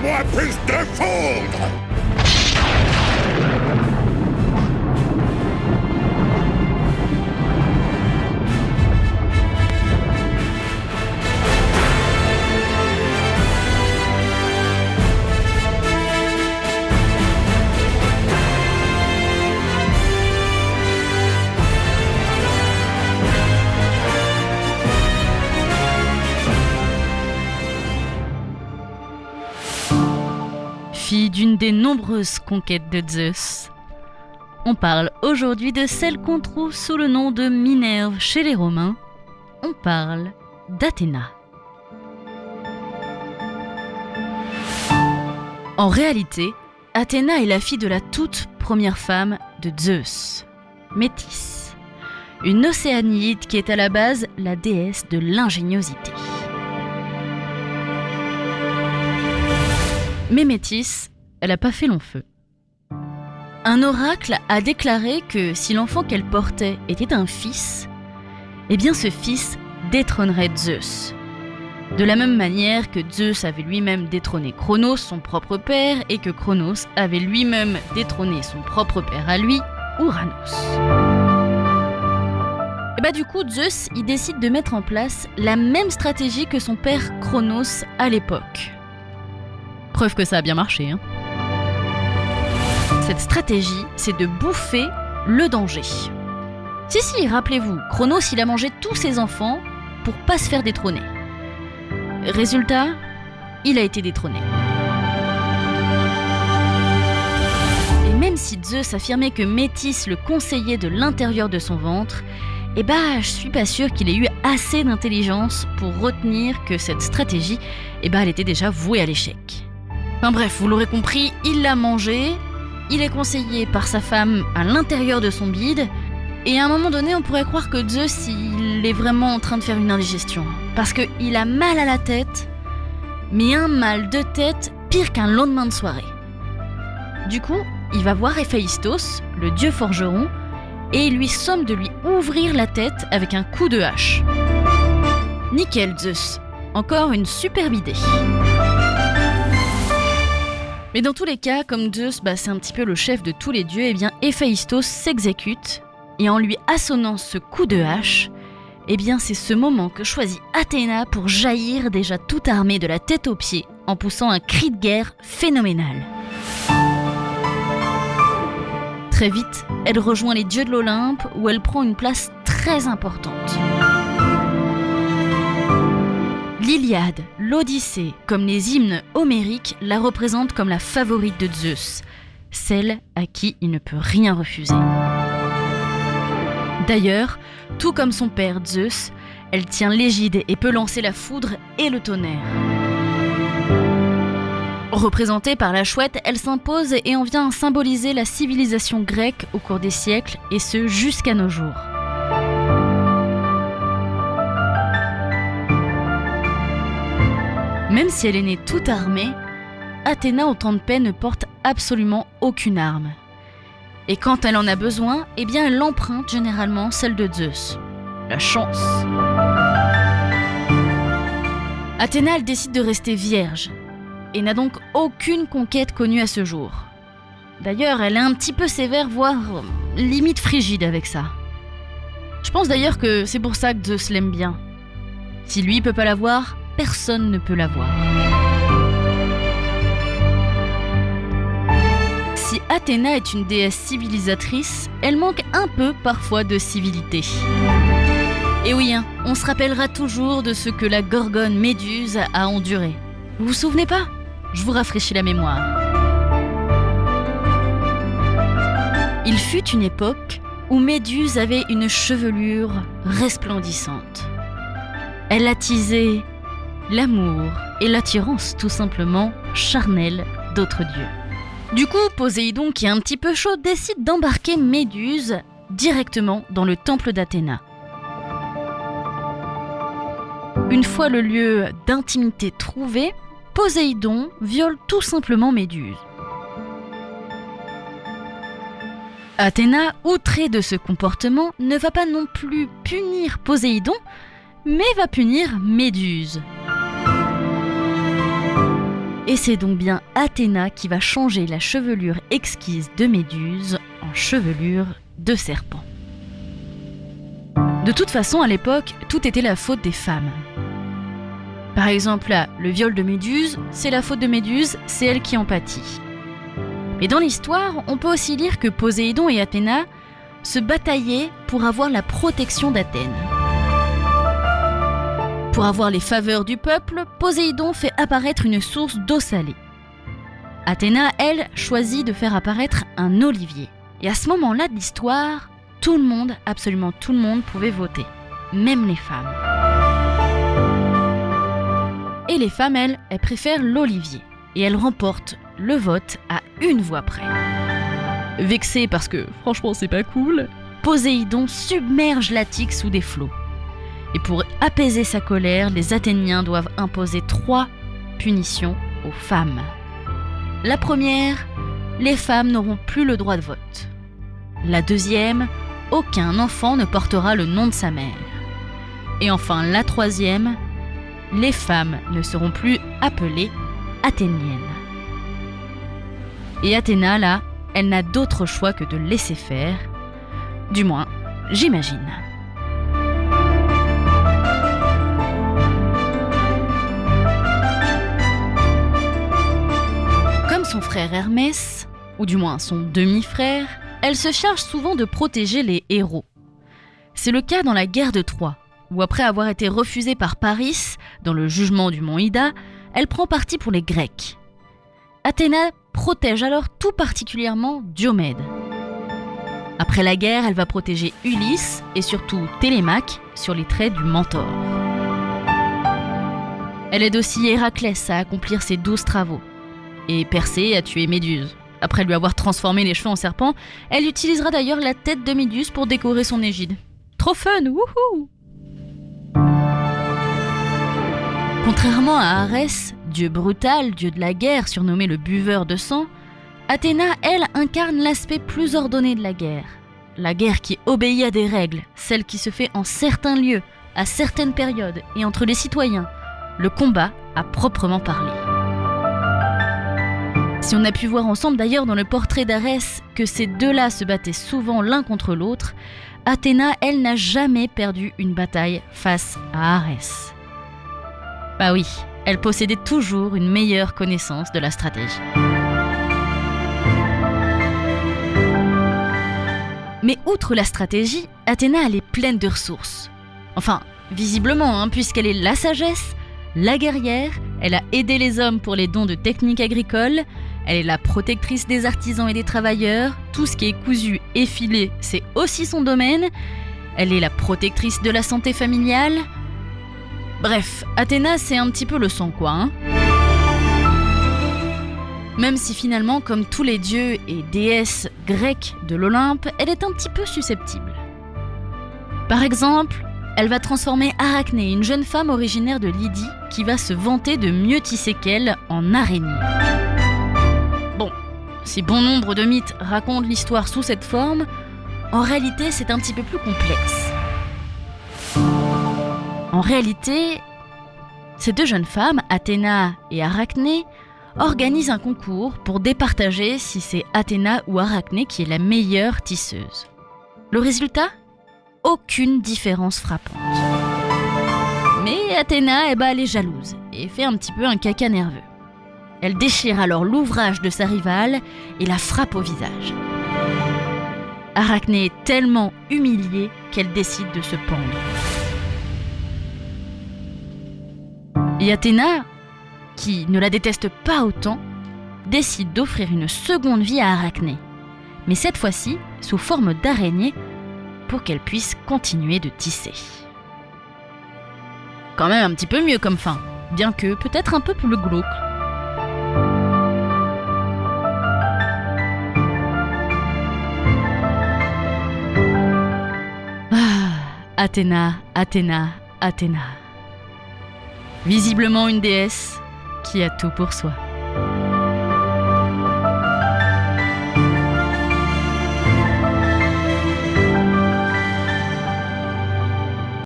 Donnez-moi plus de foudre! Fille d'une des nombreuses conquêtes de Zeus. On parle aujourd'hui de celle qu'on trouve sous le nom de Minerve chez les Romains. On parle d'Athéna. En réalité, Athéna est la fille de la toute première femme de Zeus, Métis, une océanide qui est à la base la déesse de l'ingéniosité. Mais Métis, elle n'a pas fait long feu. Un oracle a déclaré que si l'enfant qu'elle portait était un fils, eh bien ce fils détrônerait Zeus. De la même manière que Zeus avait lui-même détrôné Cronos, son propre père, et que Cronos avait lui-même détrôné son propre père à lui, Ouranos. Et bah du coup, Zeus, il décide de mettre en place la même stratégie que son père Cronos à l'époque. Preuve que ça a bien marché, hein. Cette stratégie, c'est de bouffer le danger. Si, rappelez-vous, Cronos, il a mangé tous ses enfants pour pas se faire détrôner. Résultat, il a été détrôné. Et même si Zeus affirmait que Métis le conseillait de l'intérieur de son ventre, eh bah, je suis pas sûre qu'il ait eu assez d'intelligence pour retenir que cette stratégie, elle était déjà vouée à l'échec. Enfin bref, vous l'aurez compris, il l'a mangé, il est conseillé par sa femme à l'intérieur de son bide, et à un moment donné, on pourrait croire que Zeus, il est vraiment en train de faire une indigestion. Parce qu'il a mal à la tête, mais un mal de tête pire qu'un lendemain de soirée. Du coup, il va voir Héphaïstos, le dieu forgeron, et il lui somme de lui ouvrir la tête avec un coup de hache. Nickel, Zeus. Encore une superbe idée. Mais dans tous les cas, comme Zeus, c'est un petit peu le chef de tous les dieux, et bien Héphaïstos s'exécute, et en lui assonnant ce coup de hache, c'est ce moment que choisit Athéna pour jaillir déjà tout armée de la tête aux pieds, en poussant un cri de guerre phénoménal. Très vite, elle rejoint les dieux de l'Olympe, où elle prend une place très importante. L'Iliade, l'Odyssée, comme les hymnes homériques, la représentent comme la favorite de Zeus, celle à qui il ne peut rien refuser. D'ailleurs, tout comme son père Zeus, elle tient l'égide et peut lancer la foudre et le tonnerre. Représentée par la chouette, elle s'impose et en vient à symboliser la civilisation grecque au cours des siècles, et ce jusqu'à nos jours. Même si elle est née toute armée, Athéna au temps de paix ne porte absolument aucune arme. Et quand elle en a besoin, elle emprunte généralement celle de Zeus. La chance. Athéna, elle décide de rester vierge et n'a donc aucune conquête connue à ce jour. D'ailleurs, elle est un petit peu sévère, voire limite frigide avec ça. Je pense d'ailleurs que c'est pour ça que Zeus l'aime bien. Si lui peut pas l'avoir, personne ne peut l'avoir. Si Athéna est une déesse civilisatrice, elle manque un peu parfois de civilité. Et oui, on se rappellera toujours de ce que la gorgone Méduse a enduré. Vous vous souvenez pas ? Je vous rafraîchis la mémoire. Il fut une époque où Méduse avait une chevelure resplendissante. Elle attisait l'amour et l'attirance tout simplement charnelle d'autres dieux. Du coup, Poséidon, qui est un petit peu chaud, décide d'embarquer Méduse directement dans le temple d'Athéna. Une fois le lieu d'intimité trouvé, Poséidon viole tout simplement Méduse. Athéna, outrée de ce comportement, ne va pas non plus punir Poséidon, mais va punir Méduse. Et c'est donc bien Athéna qui va changer la chevelure exquise de Méduse en chevelure de serpent. De toute façon, à l'époque, tout était la faute des femmes. Par exemple, là, le viol de Méduse, c'est la faute de Méduse, c'est elle qui en pâtit. Mais dans l'histoire, on peut aussi lire que Poséidon et Athéna se bataillaient pour avoir la protection d'Athènes. Pour avoir les faveurs du peuple, Poséidon fait apparaître une source d'eau salée. Athéna, elle, choisit de faire apparaître un olivier. Et à ce moment-là de l'histoire, tout le monde, absolument tout le monde, pouvait voter, même les femmes. Et les femmes, elles préfèrent l'olivier. Et elles remportent le vote à 1 voix près. Vexé parce que, franchement, c'est pas cool, Poséidon submerge l'Attique sous des flots. Et pour apaiser sa colère, les Athéniens doivent imposer 3 punitions aux femmes. La première, les femmes n'auront plus le droit de vote. La deuxième, aucun enfant ne portera le nom de sa mère. Et enfin, la troisième, les femmes ne seront plus appelées athéniennes. Et Athéna, là, elle n'a d'autre choix que de laisser faire. Du moins, j'imagine. Comme son frère Hermès, ou du moins son demi-frère, elle se charge souvent de protéger les héros. C'est le cas dans la guerre de Troie, où après avoir été refusée par Paris dans le jugement du mont Ida, elle prend parti pour les Grecs. Athéna protège alors tout particulièrement Diomède. Après la guerre, elle va protéger Ulysse et surtout Télémaque sur les traits du mentor. Elle aide aussi Héraclès à accomplir ses 12 travaux et Persée à tuer Méduse. Après lui avoir transformé les cheveux en serpent, elle utilisera d'ailleurs la tête de Méduse pour décorer son égide. Trop fun, wouhou! Contrairement à Arès, dieu brutal, dieu de la guerre, surnommé le buveur de sang, Athéna, elle, incarne l'aspect plus ordonné de la guerre. La guerre qui obéit à des règles, celle qui se fait en certains lieux, à certaines périodes et entre les citoyens. Le combat à proprement parler. Si on a pu voir ensemble d'ailleurs dans le portrait d'Arès que ces deux-là se battaient souvent l'un contre l'autre, Athéna, elle, n'a jamais perdu une bataille face à Arès. Bah oui, elle possédait toujours une meilleure connaissance de la stratégie. Mais outre la stratégie, Athéna, elle est pleine de ressources. Enfin, visiblement, puisqu'elle est la sagesse, la guerrière, elle a aidé les hommes pour les dons de techniques agricoles, elle est la protectrice des artisans et des travailleurs, tout ce qui est cousu et filé, c'est aussi son domaine, elle est la protectrice de la santé familiale. Bref, Athéna, c'est un petit peu le sang, quoi. Même si finalement, comme tous les dieux et déesses grecs de l'Olympe, elle est un petit peu susceptible. Par exemple, elle va transformer Arachné, une jeune femme originaire de Lydie, qui va se vanter de mieux tisser qu'elle en araignée. Bon, si bon nombre de mythes racontent l'histoire sous cette forme, en réalité, c'est un petit peu plus complexe. En réalité, ces deux jeunes femmes, Athéna et Arachné, organisent un concours pour départager si c'est Athéna ou Arachné qui est la meilleure tisseuse. Le résultat ? Aucune différence frappante. Mais Athéna, elle est jalouse et fait un petit peu un caca nerveux. Elle déchire alors l'ouvrage de sa rivale et la frappe au visage. Arachné est tellement humiliée qu'elle décide de se pendre. Et Athéna, qui ne la déteste pas autant, décide d'offrir une seconde vie à Arachné, mais cette fois-ci sous forme d'araignée pour qu'elle puisse continuer de tisser. Quand même un petit peu mieux comme fin, bien que peut-être un peu plus glauque. Athéna, Athéna, Athéna. Visiblement une déesse qui a tout pour soi.